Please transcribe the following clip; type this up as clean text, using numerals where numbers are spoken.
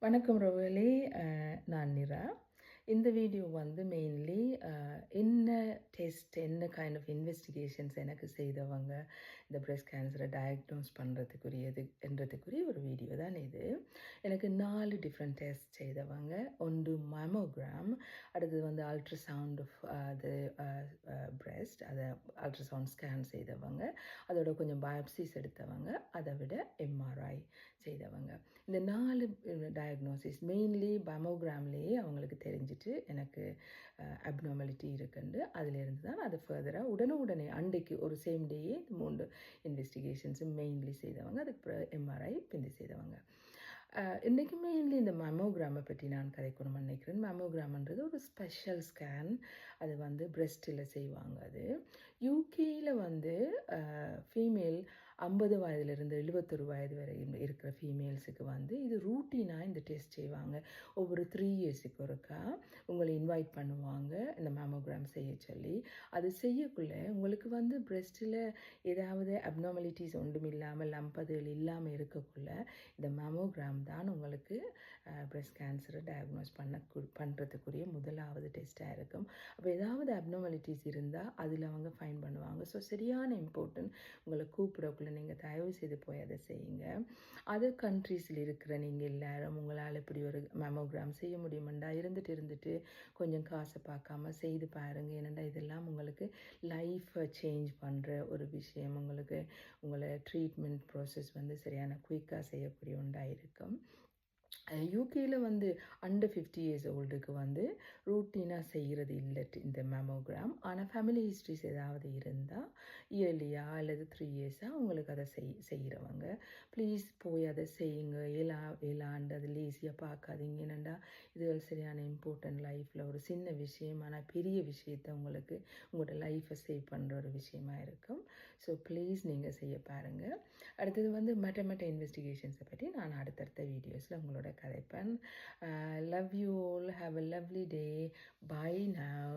வணக்கம் ரோவலே. நான் நிரா. இந்த வீடியோ வந்து மெயின்லி என்ன டெஸ்ட், என்ன கைண்ட் ஆஃப் இன்வெஸ்டிகேஷன்ஸ் எனக்கு செய்தவங்க இந்த பிரஸ்ட் கேன்சரை டயக்னோஸ் பண்ணுறதுக்குரிய ஒரு வீடியோ தான் இது. எனக்கு 4 டிஃப்ரெண்ட் டெஸ்ட் செய்தவங்க. ஒன்று மேமோகிராம், அடுத்தது வந்து அல்ட்ராசவுண்ட் ஆஃப் அது பிரஸ்ட், அதை அல்ட்ராசவுண்ட் ஸ்கேன் செய்தவங்க, அதோட கொஞ்சம் பயாப்சிஸ் எடுத்தவங்க, அதை விட எம்ஆர்ஐ செய்தவங்க. இந்த 4 டயக்னோசிஸ் மெயின்லி மேமோகிராம்லேயே அவங்களுக்கு தெரிஞ்சிட்டு எனக்கு அப்நார்மாலிட்டி இருக்குண்டு அதிலிருந்து தான் அது ஃபர்தராக உடனே அன்றைக்கு ஒரு சேம் டேயே 3 இன்வெஸ்டிகேஷன்ஸும் மெயின்லி செய்தவங்க. அதுக்கு எம்ஆர்ஐ பிந்தி செய்தவங்க. இன்றைக்கி மெயின்லி இந்த மேமோகிராமை பற்றி நான் கதைக்கணும்னு நினைக்கிறேன். மேமோகிராம்ன்றது ஒரு ஸ்பெஷல் ஸ்கேன். அது வந்து பிரஸ்ட்டில் செய்வாங்க. அது யூகேயில் வந்து ஃபீமேல் 50 வயதிலிருந்து 71 வயது வரை இருக்கிற ஃபீமேல்ஸுக்கு வந்து இது ரூட்டீனாக இந்த டெஸ்ட் செய்வாங்க. ஒவ்வொரு 3 இயர்ஸுக்கு ஒருக்கா உங்களை இன்வைட் பண்ணுவாங்க இந்த மேமோகிராம் செய்ய சொல்லி. அது செய்யக்குள்ளே உங்களுக்கு வந்து பிரஸ்ட்டில் ஏதாவது அப்நார்மாலிட்டிஸ் ஒன்றும் இல்லாமல் லம்பதுகள் இல்லாமல் இருக்கக்குள்ள இந்த மேமோகிராம் தான் உங்களுக்கு பிரஸ்ட் கேன்சரை டயக்னோஸ் பண்ணுறதுக்குரிய முதலாவது டெஸ்ட்டாக இருக்கும். அப்போ ஏதாவது அப்நார்மாலிட்டிஸ் இருந்தால் அதில் அவங்க ஃபைன் பண்ணுவாங்க. ஸோ சரியான இம்பார்ட்டன்ட். உங்களை கூப்பிடக்குள்ள நீங்கள் தயவு செய்து போய் அதை செய்யுங்க. அதர் கண்ட்ரீஸில் இருக்கிற நீங்கள் எல்லாரும் உங்களால் இப்படி ஒரு மேமோகிராம் செய்ய முடியுமெண்டா இருந்துட்டு கொஞ்சம் காசை பார்க்காம செய்து பாருங்கள். ஏனெண்டா இதெல்லாம் உங்களுக்கு லைஃப்பை சேஞ்ச் பண்ணுற ஒரு விஷயம். உங்களுக்கு உங்களை ட்ரீட்மெண்ட் ப்ராசஸ் வந்து சரியான குயிக்காக செய்யக்கூடிய ஒன்றாக இருக்கும். யூகேயில் வந்து அண்டர் 50 இயர்ஸ் ஓல்டுக்கு வந்து ரூட்டீனாக செய்கிறது இல்லை இந்த மேமோகிராம். ஆனால் ஃபேமிலி ஹிஸ்ட்ரிஸ் ஏதாவது இருந்தால் இயர்லியாக அல்லது 3 இயர்ஸாக உங்களுக்கு அதை செய்கிறவங்க ப்ளீஸ் போய் அதை செய்யுங்க. ஏழாண்டு அது லேசியாக பார்க்காதீங்க. என்னென்னா இது சரியான இம்பார்ட்டன்ட் லைஃப்பில் ஒரு சின்ன விஷயம், ஆனால் பெரிய விஷயத்தை உங்களுக்கு உங்களோட லைஃப்பை சேவ் பண்ணுற ஒரு விஷயமா இருக்கும். ஸோ ப்ளீஸ் நீங்கள் செய்ய பாருங்கள். அடுத்தது வந்து மற்ற இன்வெஸ்டிகேஷன்ஸை பற்றி நான் அடுத்தடுத்த வீடியோஸில் உங்களோட கதைப்பேன். Love you all. Have a lovely day. Bye now.